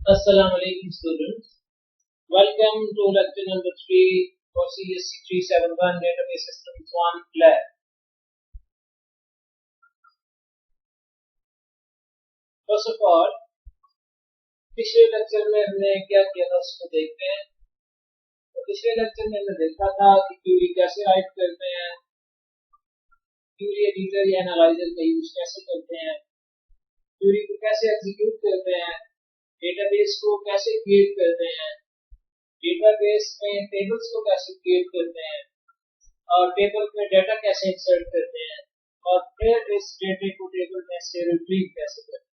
Assalamu alaikum students. Welcome to lecture number 3 for CSC371 Database Systems 1 Lab. First of all, पिछले lecture में हमने क्या किया था उसको देखते हैं। तो पिछले लेक्चर में हमने देखा था कि क्वेरी कैसे राइट करते हैं, क्वेरी एडिटर या एनालाइजर का यूज कैसे करते हैं, क्वेरी को कैसे एग्जीक्यूट करते हैं, डेटाबेस को कैसे क्रिएट करते हैं, डेटाबेस में टेबल्स को कैसे क्रिएट करते हैं और टेबल में डाटा कैसे इंसर्ट करते हैं और फिर इस डेटा को टेबल में से रिट्रीव कैसे करते हैं।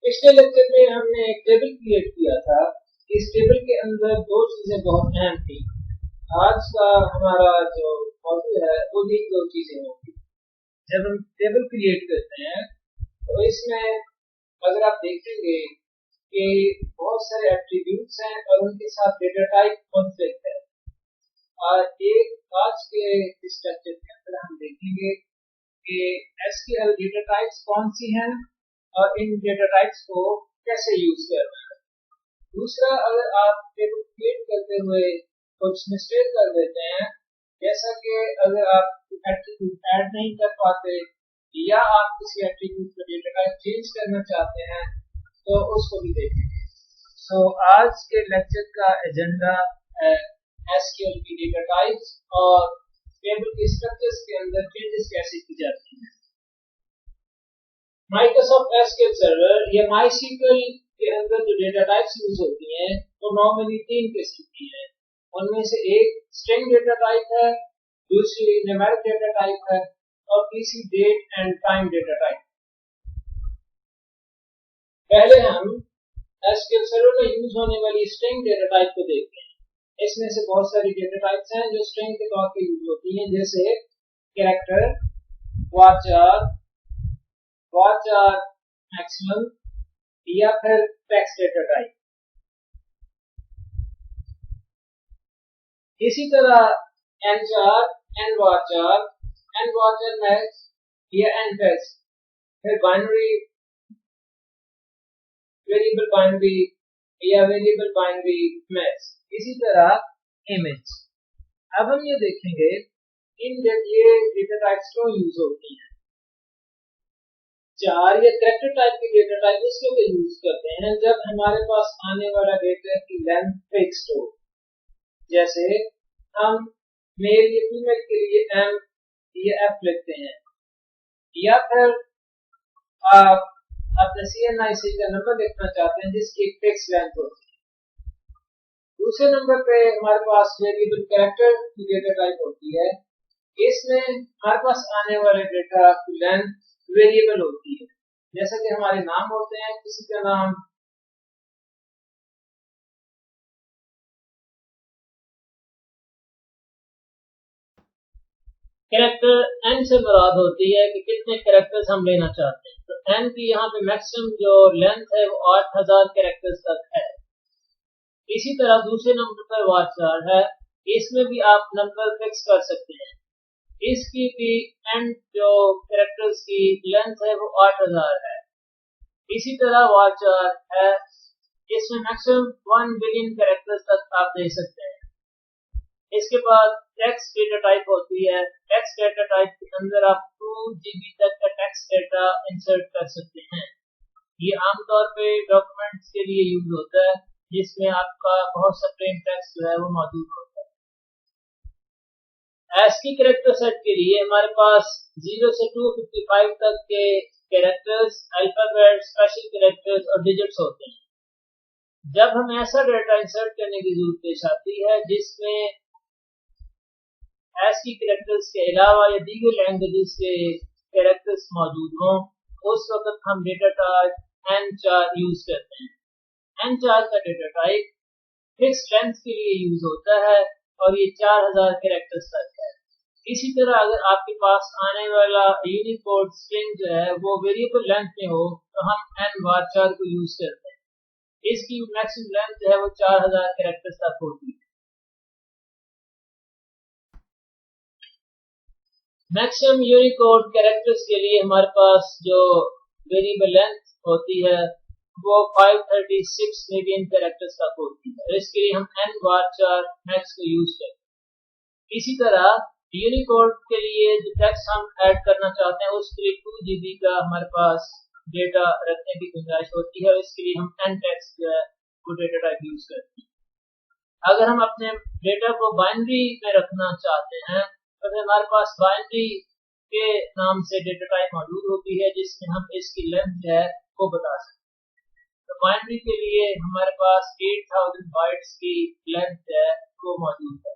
पिछले लेक्चर में हमने एक टेबल क्रिएट किया था। इस टेबल के अंदर दो चीजें बहुत अहम थी। आज का हमारा जो मौजूद है वो भी दो चीजें होंगी। जब हम टेबल क्रिएट करते हैं तो इसमें अगर आप देखेंगे कि बहुत सारे एट्रीब्यूट्स हैं और उनके साथ डेटा टाइप कॉन्फ्लिक्ट है। और एक आज के इस लेक्चर के अंदर हम देखेंगे कि एसक्यूएल डेटा टाइप्स कौन सी हैं और इन डेटा टाइप्स को कैसे यूज करना है। दूसरा, अगर आप टेबल क्रिएट करते हुए कुछ मिस्टेक कर देते हैं, जैसा कि अगर आप एट्रीब्यूट ऐड नहीं कर पाते या आप किसी एट्रीब्यूट का डेटा टाइप चेंज करना चाहते हैं तो उसको भी देखेंगे। सो आज के लेक्चर का एजेंडा है एसक्यूएल की डेटा टाइप्स और टेबल के स्ट्रक्चर्स के अंदर चेंजेस कैसे की जाती हैं। माइक्रोसॉफ्ट एसक्यूएल सर्वर या माइस्क्यूएल के अंदर जो डेटा टाइप्स यूज होती हैं वो नॉर्मली तीन किस्म की हैं। उनमें से एक स्ट्रिंग डेटा टाइप है, दूसरी न्यूमेरिक डेटा टाइप है और तीसरी date and time data type. पहले हम एसक्यूएल सर्वर में यूज होने वाली स्ट्रिंग डेटा टाइप को देखते हैं। इसमें से बहुत सारी डेटा टाइप्स हैं जो स्ट्रिंग के तौर पे यूज होती हैं, जैसे कैरेक्टर, वाचर, वाचर मैक्सिमम या फिर टेक्स्ट डेटा टाइप। इसी तरह एनचार, एनवाचर, एनवाचर मैक्स या एनटेक्स्ट, फिर बाइनरी, वेरिएबल बाइनरी या वेरिएबल बाइनरी मैक्स, इसी तरह इमेज। अब हम ये देखेंगे ये डेटा टाइप्स क्यों यूज होती हैं। चार या कैरेक्टर टाइप की डेटा टाइप इसके लिए यूज करते हैं जब हमारे पास आने वाला डेटा की लेंथ फिक्स्ड हो। जैसे हम मेल या फीमेल के लिए एम या एफ लिखते हैं, या फिर आप अपने CNIC का नंबर लिखना चाहते हैं जिसकी एक फिक्स लेंथ होती है। दूसरे नंबर पे हमारे पास वेरिएबल कैरेक्टर की डेटा टाइप होती है। इसमें हमारे पास आने वाले डेटा की लेंथ वेरिएबल होती है, जैसा कि हमारे नाम होते हैं, किसी का नाम कैरेक्टर एन से मुराद होती है कि कितने कैरेक्टर्स हम लेना चाहते हैं। तो एन की यहाँ पे मैक्सिमम जो लेंथ है वो 8000 कैरेक्टर्स तक है। इसी तरह दूसरे नंबर पर वाचर है, इसमें भी आप नंबर फिक्स कर सकते हैं। इसकी भी एंड जो कैरेक्टर्स की लेंथ है वो 8000 है। इसी तरह वाचर है, इसमें मैक्सिमम 1 बिलियन कैरेक्टर्स तक आप दे सकते हैं। इसके बाद टेक्स्ट डेटा टाइप होती है। टेक्स्ट डेटा टाइप के अंदर आप 2 GB तक का टेक्स्ट डेटा इंसर्ट कर सकते हैं। ये आमतौर पे डॉक्यूमेंट्स के लिए यूज होता है जिसमें आपका बहुत सा प्लेन टेक्स्ट जो है वो मौजूद होता है। ASCII कैरेक्टर सेट के लिए हमारे पास 0 से 255 तक के कैरेक्टर्स, अल्फाबेट, स्पेशल कैरेक्टर्स और डिजिट्स होते हैं। जब हम ऐसा डेटा इंसर्ट करने की जरूरत पेश आती है जिसमें ASCII कैरेक्टर्स के अलावा या दीगर लैंग्वेजेस के कैरेक्टर्स मौजूद हों, उस वक्त हम डेटा टाइप N4 यूज करते हैं। N4 का डेटा टाइप फिक्स लेंथ के लिए यूज होता है और ये 4000 कैरेक्टर्स तक है। इसी तरह अगर आपके पास आने वाला यूनिकोड स्ट्रिंग जो है वो वेरिएबल लेंथ में हो तो हम nvarchar को यूज करते हैं। इसकी मैक्सिमम लेंथ जो है वो 4000 कैरेक्टर्स तक होती है। मैक्सिमम यूनिकोड कैरेक्टर्स के लिए हमारे पास जो वेरिएबल लेंथ होती है वो 536 मिलियन कैरेक्टर्स तक होती है। इसके लिए हम n बार 4 मैक्स को यूज करते हैं। इसी तरह यूनिकोड के लिए जो टेक्स्ट हम ऐड करना चाहते हैं उसके लिए 2 GB का हमारे पास डेटा रखने की गुंजाइश होती है। इसके लिए हम n टेक्स्ट जो है वो डेटा टाइप यूज करते हैं। अगर हम अपने डेटा को बाइनरी में रखना चाहते हैं तो हमारे पास बाइनरी के नाम से डेटा टाइप मौजूद होती है जिसमें हम इसकी लेंथ जो है वो बता सकते हैं। तो बाइनरी के लिए हमारे पास 8000 बाइट्स की लेंथ है वो मौजूद है।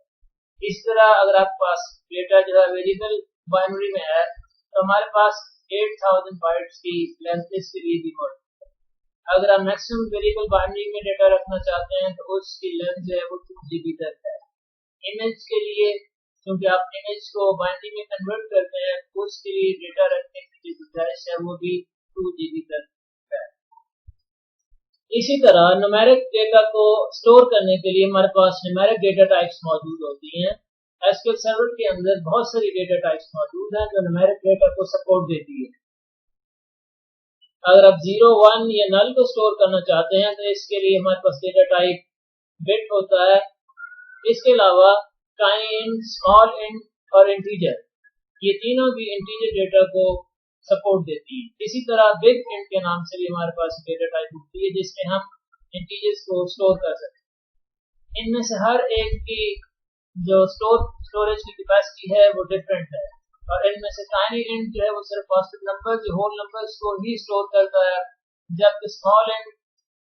इस तरह अगर आपके पास डेटा जो है वेरिएबल बाइनरी में है तो हमारे पास 8000 बाइट्स की लेंथ इसके लिए भी मौजूद है। अगर आप मैक्सिमम वेरिएबल बाइनरी में डेटा रखना चाहते हैं तो उसकी लेंथ जो है वो 2 GB तक है। इमेज के लिए क्योंकि आप इमेज को बाइनरी में कन्वर्ट करते हैं उसके लिए डेटा रखने की जो गुंजाइश है वो भी 2 GB तक है। इसी तरह न्यूमेरिक डेटा को स्टोर करने के लिए हमारे पास न्यूमेरिक डेटा टाइप्स मौजूद होती हैं। एसक्यूएल सर्वर के अंदर बहुत सारी डेटा टाइप्स मौजूद हैं जो न्यूमेरिक डेटा को सपोर्ट देती है। अगर आप 0, 1 या नल को स्टोर करना चाहते हैं तो इसके लिए हमारे पास डेटा टाइप बिट होता है। इसके अलावा टाइनी इंट, स्मॉल इंट और इंटीजर ये तीनों भी इंटीजर डेटा को सपोर्ट देती है। इसी तरह बिग इंट के नाम से भी हमारे पास डेटा टाइप होती है जिसमें हम इंटीजर्स को स्टोर कर सकते हैं। इनमें से हर एक की जो स्टोरेज की कैपेसिटी है वो डिफरेंट है और इनमें से टाइनी इंट जो है वो सिर्फ पॉजिटिव नंबर्स या होल नंबर्स को ही स्टोर करता है, जबकि स्मॉल इंट,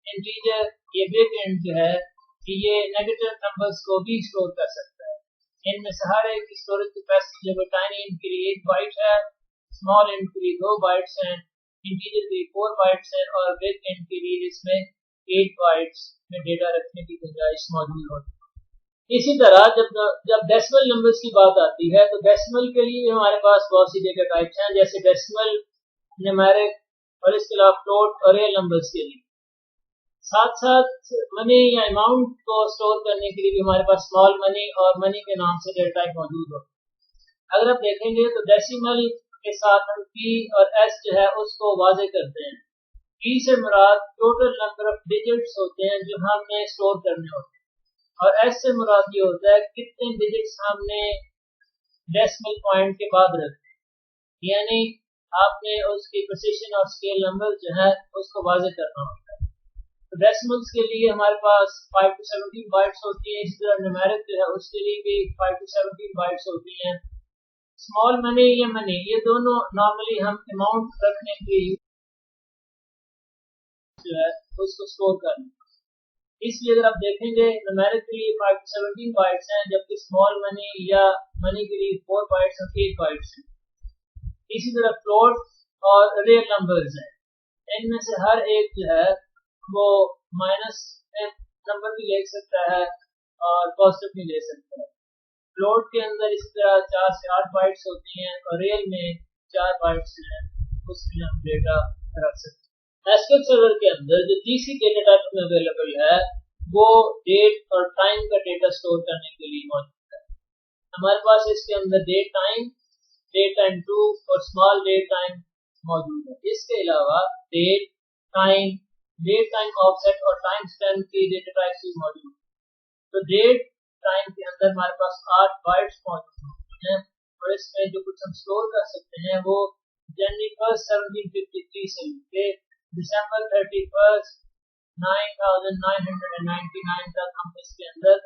इंटीजर, ये बिग इंट जो है कि ये नेगेटिव नंबर्स को भी स्टोर कर सकता है। इनमें से हर एक की स्टोरेज कैपेसिटी जो है टाइनी इंट के लिए 1 बाइट है, स्मॉल इंट के लिए 2 बाइट्स हैं, इंटीजर के लिए 4 बाइट्स हैं और बिग इंट के लिए इसमें 8 बाइट्स में डेटा रखने की गुंजाइश मौजूद होती है। इसी तरह जब डेसिमल नंबर्स की बात आती है तो डेसिमल के लिए हमारे पास बहुत सी डेटा टाइप्स हैं जैसे डेसिमल, न्यूमेरिक और इसके अलावा फ्लोट और रियल नंबर्स के लिए। साथ साथ मनी या अमाउंट को स्टोर करने के लिए भी हमारे पास स्मॉल मनी और मनी के नाम से डेटा टाइप मौजूद होते हैं। अगर आप देखेंगे तो डेसिमल के साथ हम पी और एस जो है उसको वाजे करते हैं। पी से मुराद टोटल नंबर ऑफ डिजिट्स होते हैं जो हमने स्टोर करने होते हैं और एस से मुराद ये होता है कितने डिजिट्स हमने डेसिमल पॉइंट के बाद रखते हैं, यानी आपने उसकी प्रिसिशन और स्केल नंबर जो है उसको वाजे करना होता है। तो डेसिमल्स के लिए हमारे पास 5 to 17 बाइट्स होती है। इसी तरह न्यूमेरिक जो है उसके लिए भी 5 to 17 बाइट्स होती हैं। स्मॉल मनी या मनी ये दोनों नॉर्मली हम अमाउंट रखने के लिए जो है उसको स्टोर करना। इसलिए अगर आप देखेंगे न्यूमेरिक के लिए 5 to 17 बाइट्स हैं जबकि स्मॉल मनी या मनी के लिए 4 बाइट्स और 8 बाइट्स हैं। इसी तरह फ्लोट और रियल नंबर्स हैं, इनमें से हर एक जो है वो माइनस नंबर भी ले सकता है और पॉजिटिव भी ले सकता है। फ्लोट के अंदर इस तरह 4 से 8 बाइट्स होती हैं और रियल में 4 बाइट्स हैं, उसमें हम डेटा रख सकते हैं। एसक्यूएल सर्वर के अंदर जो तीसरी डेटा टाइप में अवेलेबल है वो डेट और टाइम का डेटा स्टोर करने के लिए मौजूद है। हमारे पास इसके अंदर डेट टाइम 2 और स्मॉल डेट टाइम मौजूद है। इसके अलावा डेट टाइम ऑफसेट और टाइम स्टैम्प की डेटा टाइप्स भी मौजूद है। तो डेट टाइम के अंदर हमारे पास 8 बाइट्स मौजूद होती हैं और इसमें जो कुछ हम स्टोर कर सकते हैं वो जनवरी 1 1753 से लेके दिसंबर 31 9999 तक हम इसके अंदर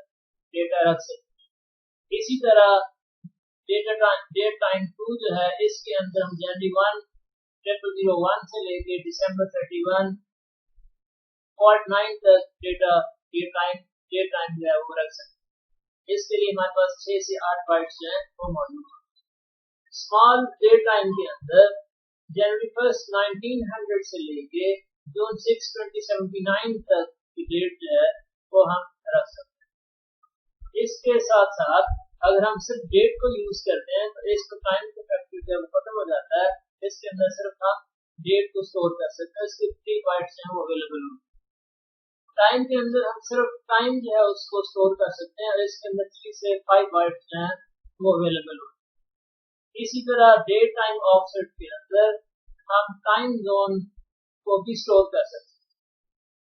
डेटा रख सकते हैं। इसी तरह डेट टाइम 2 जो है इसके अंदर हम जनवरी 1 0001 से लेके दिसंबर 31 49 तक डेट टाइम जो है वो रख सकते हैं। इसके लिए हमारे पास 6 से 8 बाइट्स जो है वो मौजूद है। स्मॉल डेट टाइम के अंदर जनवरी 1 1900 से लेके जून 6 2079 तक की डेट जो है वो हम रख सकते हैं। इसके साथ साथ अगर हम सिर्फ डेट को यूज करते हैं तो इसका टाइम का फैक्टर जब खत्म हो जाता है इसके अंदर सिर्फ हम डेट को स्टोर कर सकते हैं। इसके 3 बाइट्स हैं वो अवेलेबल होते हैं। टाइम के अंदर हम सिर्फ टाइम जो है उसको स्टोर कर सकते हैं और इसके अंदर 3 से 5 बाइट्स जो हैं वो अवेलेबल होते हैं। इसी तरह डेट टाइम ऑफसेट के अंदर हम टाइम जोन को भी स्टोर कर सकते हैं।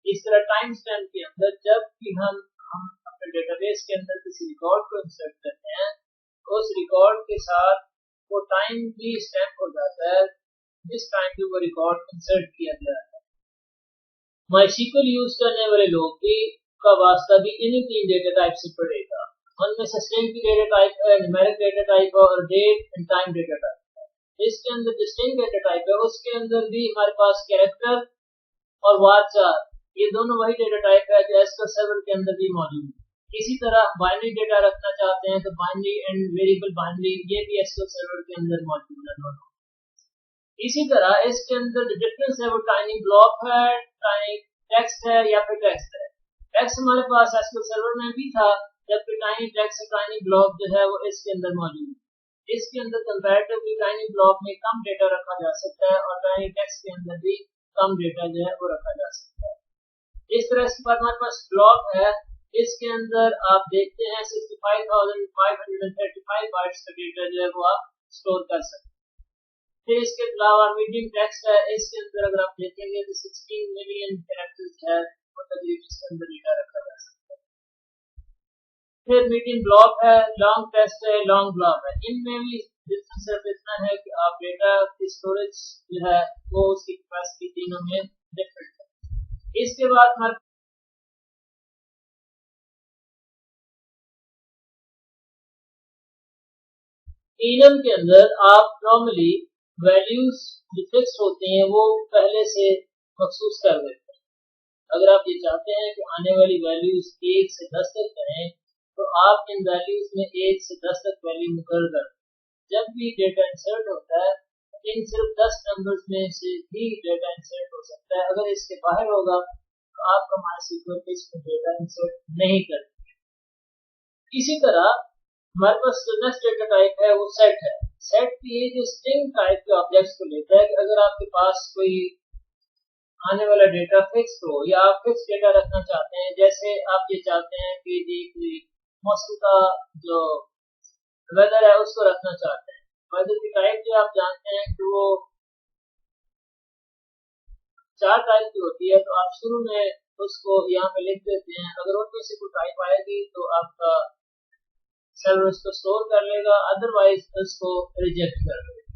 इस तरह टाइम स्टैम्प के अंदर जब भी हम अपने डेटाबेस के अंदर किसी रिकॉर्ड को इंसर्ट करते हैं, उस रिकॉर्ड के साथ वो टाइम भी स्टैम्प हो जाता है जिस टाइम पे वो रिकॉर्ड इंसर्ट किया गया है। माइस्क्ल यूज करने वाले लोग भी का वास्ता भी इन्हीं 3 डेटा टाइप से पड़ेगा। उनमें से स्ट्रिंग की डेटा टाइप है, न्यूमेरिक डेटा टाइप है और date and time data type है। इसके अंदर जो स्ट्रिंग डेटा टाइप है उसके अंदर भी हमारे पास कैरेक्टर और वारचार ये दोनों वही डेटा टाइप है जो एसक्यूएल सर्वर के अंदर भी मौजूद है। इसी तरह बाइनरी डेटा रखना चाहते हैं तो बाइनरी एंड वेरिएबल बाइनरी ये भी एसक्यूएल सर्वर के अंदर मौजूद है। इसी तरह इसके अंदर जो डिफरेंस है वो टाइनी ब्लॉक है, टाइनी टेक्स्ट है या फिर टेक्स्ट है। टेक्स्ट हमारे पास एसक्यूएल सर्वर में भी था, जबकि टाइनी टेक्स्ट और टाइनी ब्लॉक जो है वो इसके अंदर मौजूद है। इसके अंदर कंपैरेटिवली टाइनी ब्लॉक में कम डेटा रखा जा सकता है और टाइनी टेक्स्ट के अंदर भी कम डेटा जो है वो रखा जा सकता है। इस तरह इसके बाद हमारे पास ब्लॉक है, इसके अंदर आप देखते हैं 65,535 बाइट्स का डेटा जो है वो आप स्टोर कर सकते हैं। फिर इसके अलावा मीडियम टेक्स्ट है, इसके अंदर अगर आप देखेंगे तो 16 मिलियन कैरेक्टर्स है और तकरीबन इसके अंदर डेटा रखा जा सकता है। फिर मीडियम ब्लॉक है, लॉन्ग टेक्स्ट है, लॉन्ग ब्लॉक है। इनमें भी डिफरेंस सिर्फ इतना है कि आप डेटा की स्टोरेज जो है वो उसकी कैपेसिटी तीनों में डिफरेंट है। इसके बाद हमारे इनम के अंदर आप नॉर्मली वैल्यूज जो फिक्स होते हैं वो पहले से मखसूस कर देते हैं। अगर आप ये चाहते हैं कि आने वाली वैल्यूज 1 से 10 तक रहें तो आप इन वैल्यूज में 1 से 10 तक वैल्यू मुकर्रर कर। जब भी डेटा इंसर्ट होता है इन सिर्फ 10 नंबर्स में से भी डेटा इंसर्ट हो सकता है। अगर इसके बाहर होगा तो आपका माइस्क्ल इसमें डेटा इंसर्ट नहीं करता। इसी तरह हमारे पास जो नेक्स्ट डेटा टाइप है वो सेट है। सेट ये जो स्ट्रिंग टाइप के ऑब्जेक्ट्स को लेता है कि अगर आपके पास कोई आने वाला डेटा फिक्स हो या आप फिक्स डेटा रखना चाहते हैं, जैसे आप ये चाहते हैं कि जी कोई मौसम का जो वेदर है उसको रखना चाहते हैं। वेदर की टाइप जो आप जानते हैं कि वो 4 टाइप की होती है, तो आप शुरू में उसको यहाँ पे लिख देते हैं। अगर उनमें से कोई टाइप आएगी तो आपका सर्वर उसको स्टोर कर लेगा, अदरवाइज उसको रिजेक्ट कर देगा।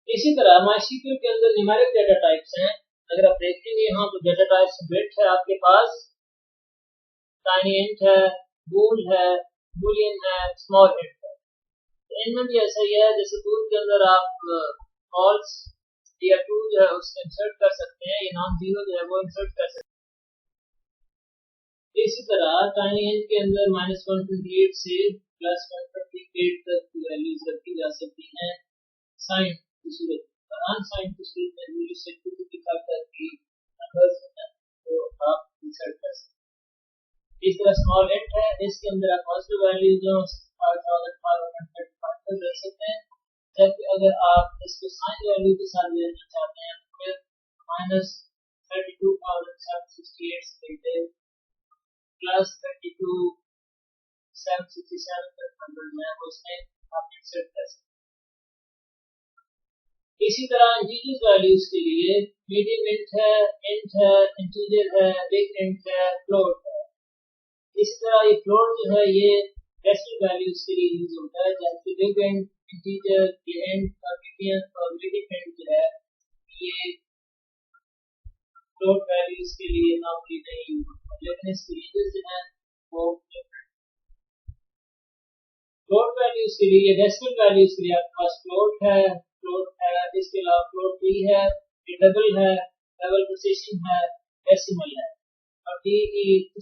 इसी तरह माइस्क्ल के अंदर न्यूमेरिक डेटा टाइप्स हैं। अगर आप देखेंगे यहाँ तो डेटा टाइप्स बिट है आपके पास, टाइनी इंट है, बूल है, बूलियन है, स्मॉल इंट है। तो इनमें भी ऐसा ही है, जैसे बूल के अंदर आप फॉल्स या ट्रू जो है उसको इंसर्ट कर सकते हैं या नॉन जीरो जो है वो इंसर्ट कर सकते हैं। इसी तरह टाइनी इंट के अंदर -128 से +128 तक की वैल्यूज रखी जा सकती हैं साइन की सूरत में। अनसाइन की सूरत में वैल्यू से 2 की फैक्टर की नंबर्स हैं तो आप इंसर्ट कर सकते हैं। इस तरह स्मॉल इंट है, इसके अंदर आप पॉजिटिव वैल्यू जो 5535 तक रख सकते हैं, जबकि अगर आप इसको साइन वैल्यू के साथ लेना चाहते हैं तो फिर -32768 से लेकर +32767 तक नंबर में उसमें आप इंसर्ट कर सकते हैं। इसी तरह इंटीजर वैल्यूज के लिए मीडियम इंट है, इंटीजर है, बिग इंट है, फ्लोट है। इसी तरह ये फ्लोट जो है ये डेसिमल वैल्यूज के लिए यूज होता है, जबकि बिग इंट, इंटीजर, ये इंट और मीडियम और मीडियम इंट जो है ये फ्लोट वैल्यूज के लिए नॉर्मली नहीं यूज होता, लेकिन इसके यूजेस जो है वो फ्लोट वैल्यूज के लिए, डेसिमल वैल्यूज के लिए आपके पास फ्लोट है, इसके अलावा फ्लोट भी है, डबल है, डबल प्रिसिशन है, डेसिमल है और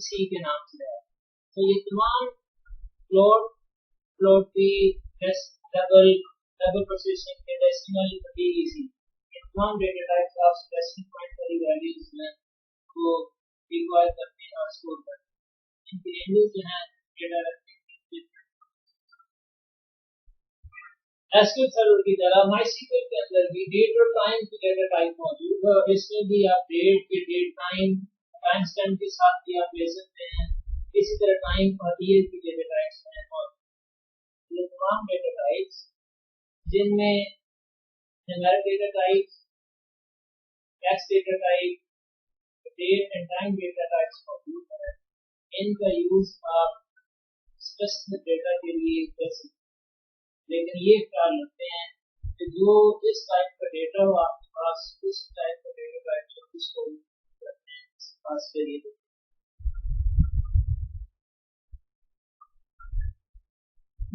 सी के नाम से है। तो ये तमाम फ्लोट, फ्लोट भी, डबल, डबल प्रिसिशन के, डेसिमल, डीईसी तमाम डेटा टाइप्स आप स्पेसिफिक पॉइंट वाली वैल्यूज में को रिक्वायर करते हैं और स्टोर करते हैं। इनकी रेंजेस जो है डेटा रखने की एसक्यूएल सर्वर की तरह माइस्क्ल के अंदर भी डेट और टाइम की डेटा टाइप मौजूद है। इसमें भी आप डेट के डेट टाइम स्टैम्प के साथ भी आप ले सकते हैं। इसी तरह टाइम और ईयर की डेटा टाइप्स हैं और ये तमाम डेटा टाइप्स जिनमें numeric data type, text data type, date and time data types मौजूद है। इनका यूज आप स्पेसिफिक डेटा के लिए कर सकते हैं, लेकिन ये ख्याल रखते हैं कि जो इस टाइप का डेटा हो आपके पास, उस टाइप का डेटा टाइप जो उसको करते हैं खास करिए।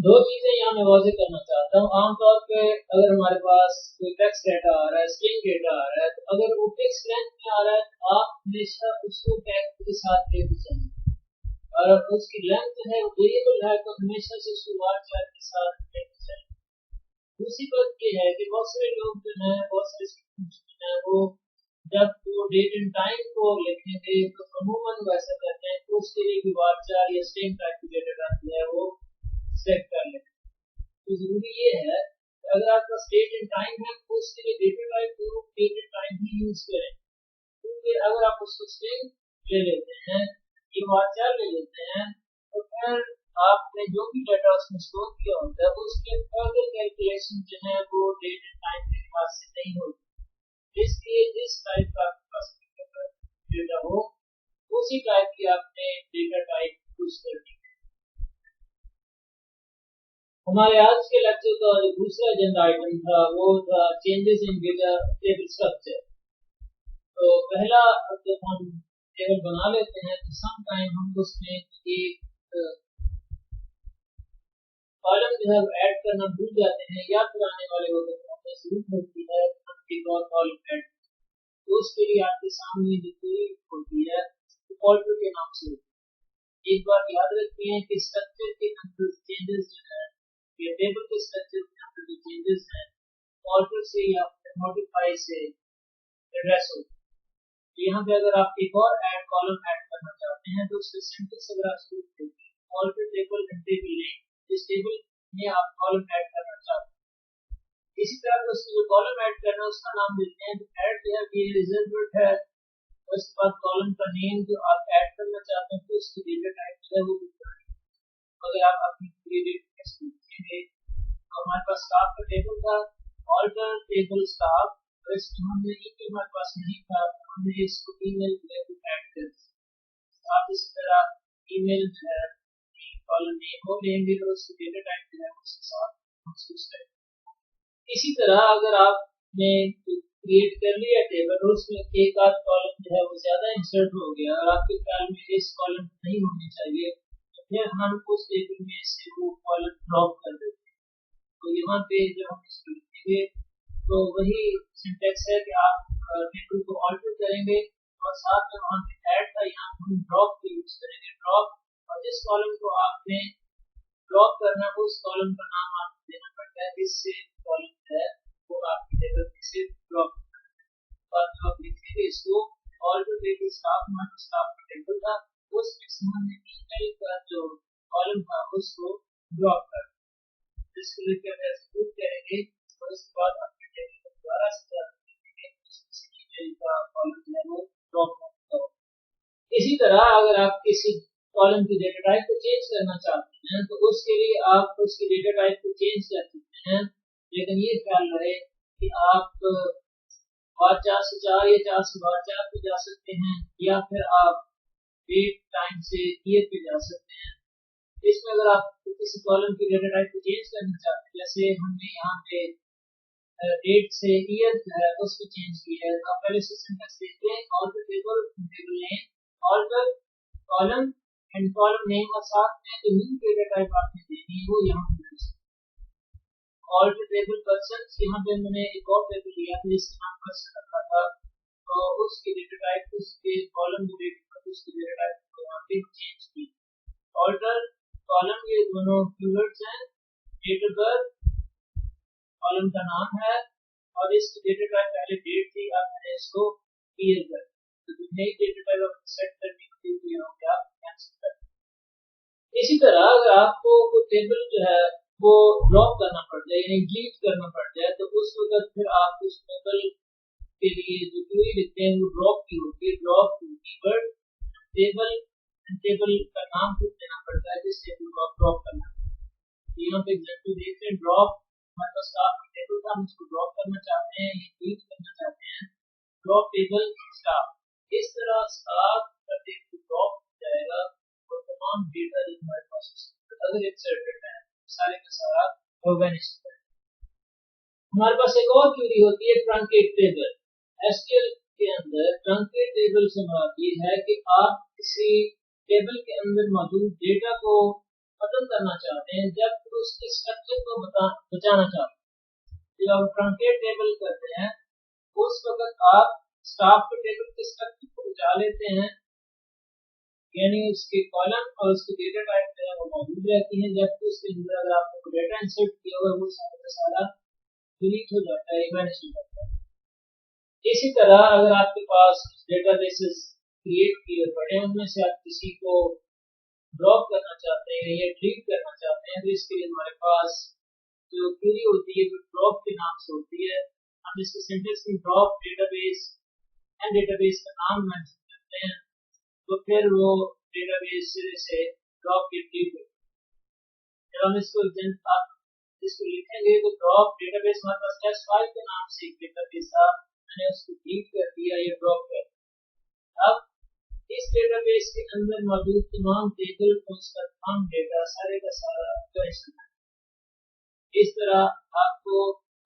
दो चीजें यहाँ मैं वाज़ेह करना चाहता हूँ। आमतौर पे अगर हमारे पास कोई टेक्स्ट डेटा आ रहा है, स्ट्रिंग डेटा आ रहा है, तो अगर वो टेक्स्ट लेंथ में आ रहा है तो आप हमेशा उसको टैग के साथ लेते चलिए, और उसकी लेंथ है वेरिएबल है तो हमेशा से उसको वार चार के साथ लेते चलिए। दूसरी बात ये है कि बहुत सारे लोग जो है, बहुत सारे स्टूडेंट्स जो है, वो जब वो डेट एंड टाइम को लिखेंगे तो अमूमन वैसा करते हैं तो उसके लिए भी वार चार या स्ट्रिंग टाइप की डेटा टाइप जो है वो सेट कर लेते हैं। तो जरूरी ये है कि अगर आपका डेट एंड टाइम है तो उसके लिए डेटा टाइप को डेट एंड टाइम ही यूज करें, क्योंकि अगर आप उसको स्ट्रिंग ले लेते हैं ये वार्चार ले लेते हैं तो फिर आपने जो भी डेटा उसमें स्टोर किया होता है उसके फर्दर कैलकुलेशन जो है वो डेट एंड टाइम के लिहाज से नहीं होती। इसलिए जिस टाइप का आपके पास डेटा हो उसी टाइप की आपने डेटा टाइप यूज करनी है। हमारे आज के लेक्चर का जो दूसरा एजेंडा आइटम था वो था changes in data table structure. तो पहला जब हम टेबल बना लेते हैं तो सम टाइम हम उसमें एक कॉलम जो है ऐड करना भूल जाते हैं या फिर आने वाले वक्त में जरूरत होती है एक और कॉलम ऐड, तो उसके लिए आपके सामने जो क्वेरी होती है ऑल्टर के नाम से होती है। एक बात याद रखिए कि स्ट्रक्चर के अंदर चेंजेस जो है ये टेबल के स्ट्रक्चर के अंदर जो चेंजेस हैं ऑल्टर से या मॉडिफाई से एड्रेस होते हैं। यहाँ पे अगर आप एक और ऐड कॉलम ऐड करना चाहते हैं तो उसके सिंटेक्स अगर आप शुरू करेंगे alter table and table name, इस टेबल में आप कॉलम ऐड करना चाहते हैं। इसी तरह उसमें जो कॉलम ऐड करना है उसका नाम देते हैं, तो ऐड जो है ये रिजर्व्ड है। उसके बाद कॉलम का नेम जो आप ऐड करना चाहते हैं तो उसकी डेटा टाइप जो है वो अगर आप अपनी पूरी डेटा देखेंगे तो हमारे पास स्टाफ का टेबल था, ऑल्टर टेबल स्टाफ, और इसमें हमने ईमेल हमारे पास नहीं था तो हमने इसको ईमेल में ऐड कर दिया। आप इस तरह ईमेल जो है कॉलम नेम को लेंगे और उसकी डेटा टाइप जो है उसके साथ उसको सेट। इसी तरह अगर आपने क्रिएट कर लिया टेबल और उसमें एक आध कॉलम जो है वो ज्यादा इंसर्ट हो गया और आपके ख्याल में इस कॉलम नहीं होने चाहिए, फिर हम उस टेबल में से वो कॉलम ड्रॉप कर देते हैं। तो यहाँ पे जब हम इसको लिखेंगे तो वही सिंटेक्स है कि आप टेबल को ऑल्टर करेंगे और साथ में वहाँ पे ऐड का यहाँ हम ड्रॉप को यूज करेंगे। ड्रॉप, और जिस कॉलम को आपने ड्रॉप करना है उस कॉलम का नाम आपको देना पड़ता है जिससे कॉलम है वो आपके टेबल में से ड्रॉप और जब आप लिखेंगे इसको ऑल्टर टेबल स्टाफ हमारा स्टाफ का टेबल था उसमें हमने ईमेल का जो कॉलम था उसको ड्रॉप कर जिसको लेकर हम एक्सक्लूड करेंगे और उसके बाद अपने टेबल को दोबारा से ईमेल का कॉलम जो है वो ड्रॉप करता है। इसी तरह अगर आप किसी कॉलम की डेटा टाइप को चेंज करना चाहते हैं तो उसके लिए आप उसकी डेटा टाइप को चेंज कर सकते हैं, लेकिन ये ख्याल रहे कि आप बार 4 से 4 या 4 से बार 4 पे जा सकते हैं या फिर आप डेट टाइम से ईयर पे जा सकते हैं। इसमें अगर आप किसी कॉलम की डेटा टाइप को चेंज करना चाहते हैं, जैसे हमने यहाँ पे डेट से ईयर है उसको चेंज किया है, तो आप पहले सिंटेक्स देखते हैं alter table table name alter column and column name और साथ में जो न्यू डेटा टाइप आपने देनी है वो यहाँ पे ऑल्टर टेबल पर्सन, यहाँ पे मैंने एक और टेबल लिया था जिसका नाम पर्सन रखा था, तो उसकी डेटा टाइप उसके कॉलम जो डेटा उसकी डेटा टाइप को यहाँ पे चेंज की। ऑल्टर कॉलम ये दोनों कीवर्ड्स हैं, डेट ऑफ बर्थ कॉलम का नाम है और इसकी डेटा टाइप पहले डेट थी, अब मैंने इसको ईयर कर तो जो नई डेटा टाइप आपको सेट करनी होती है यहाँ पे आप कैंसिल कर। इसी तरह अगर आपको कोई टेबल जो है वो ड्रॉप करना पड़ता है यानी डिलीट करना पड़ता है तो उस वक्त फिर आप उस टेबल के लिए जो क्वेरी लिखते हैं वो ड्रॉप की होती है, ड्रॉप कीवर्ड टेबल टेबल का नाम खुद देना पड़ता है जिस टेबल को आप ड्रॉप करना है। यहाँ पे एग्जांपल देखते हैं ड्रॉप हमारे पास स्टाफ टेबल था, हम इसको ड्रॉप करना चाहते हैं, डिलीट करना चाहते हैं, ड्रॉप टेबल स्टाफ। इस तरह स्टाफ का टेबल ड्रॉप हो जाएगा और तमाम डेटा जो हमारे पास अगर इंसर्टेड है सारे का सारा ऑर्गेनाइज है। हमारे पास एक और क्वेरी होती है ट्रंकेट टेबल। एसक्यूएल के अंदर ट्रंकेट टेबल से मुराद ये है कि आप किसी टेबल के अंदर मौजूद डेटा को खत्म करना चाहते हैं जब उसके स्ट्रक्चर को बचाना चाहते हैं। जब आप ट्रंकेट टेबल करते हैं उस वक्त आप स्टाफ के टेबल के स्ट्रक्चर को बचा लेते हैं, यानी उसके कॉलम और उसके डेटा टाइप जो है वो मौजूद रहती हैं, जबकि उसके अंदर अगर आपने कोई डेटा इंसर्ट किया हुआ है वो सारा का सारा डिलीट हो जाता है, मैनेज हो जाता है। इसी तरह अगर आपके पास डेटाबेसेस क्रिएट किए पड़े हैं, उनमें से आप किसी को ड्रॉप करना चाहते हैं या डिलीट करना चाहते हैं, तो इसके लिए हमारे पास जो क्वेरी होती है वो ड्रॉप के नाम से होती है। हम इसके सिंटेक्स में ड्रॉप डेटाबेस एंड डेटाबेस का नाम मेंशन करते हैं, तो फिर वो डेटाबेस से ड्रॉप के डिलीट। जब हम इसको लिखेंगे तो ड्रॉप डेटाबेस हमारे पास S5 के नाम से एक डेटाबेस था, मैंने उसको डिलीट कर दिया, ये ड्रॉप कर। अब इस डेटाबेस के अंदर मौजूद तमाम टेबल और उसका तमाम डेटा सारे का सारा करेक्शन है। इस तरह आपको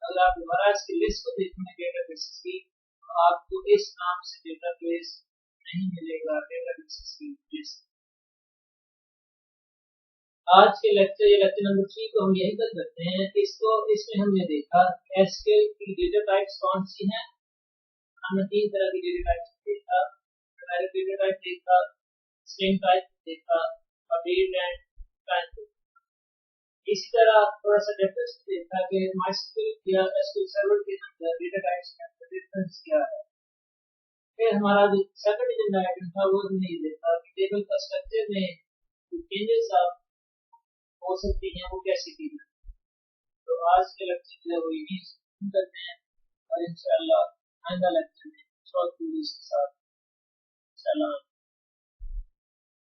अगर आप दोबारा इसकी लिस्ट को देखेंगे डेटाबेस की, तो आपको इस नाम से डेटाबेस नहीं मिलेगा, डेटाबेस की लिस्ट। आज के लेक्चर नंबर 3 को हम यही तक करते हैं। इसमें हमने देखा एसक्यूएल की डेटा टाइप्स कौन सी हैं। हमने 3 तरह की डेटा टाइप्स देखा, न्यूमेरिक डेटा टाइप देखा, स्ट्रिंग टाइप देखा और रीड एंड टाइप। इसी तरह थोड़ा सा डिफरेंस देखा कि माइस्क्यूएल या एसक्यूएल सर्वर के अंदर डेटा टाइप्स में डिफरेंस क्या है। फिर हमारा जो सेकंड एजेंडा आइटम था वो हमने देखा कि टेबल का स्ट्रक्चर में जो चेंजेस हो सकती हैं वो कैसे की जाए। तो आज के लेक्चर जो है वो यही करते हैं और इंशाल्लाह आइंदा लेक्चर में शॉर्ट वीडियोस के साथ सलाम।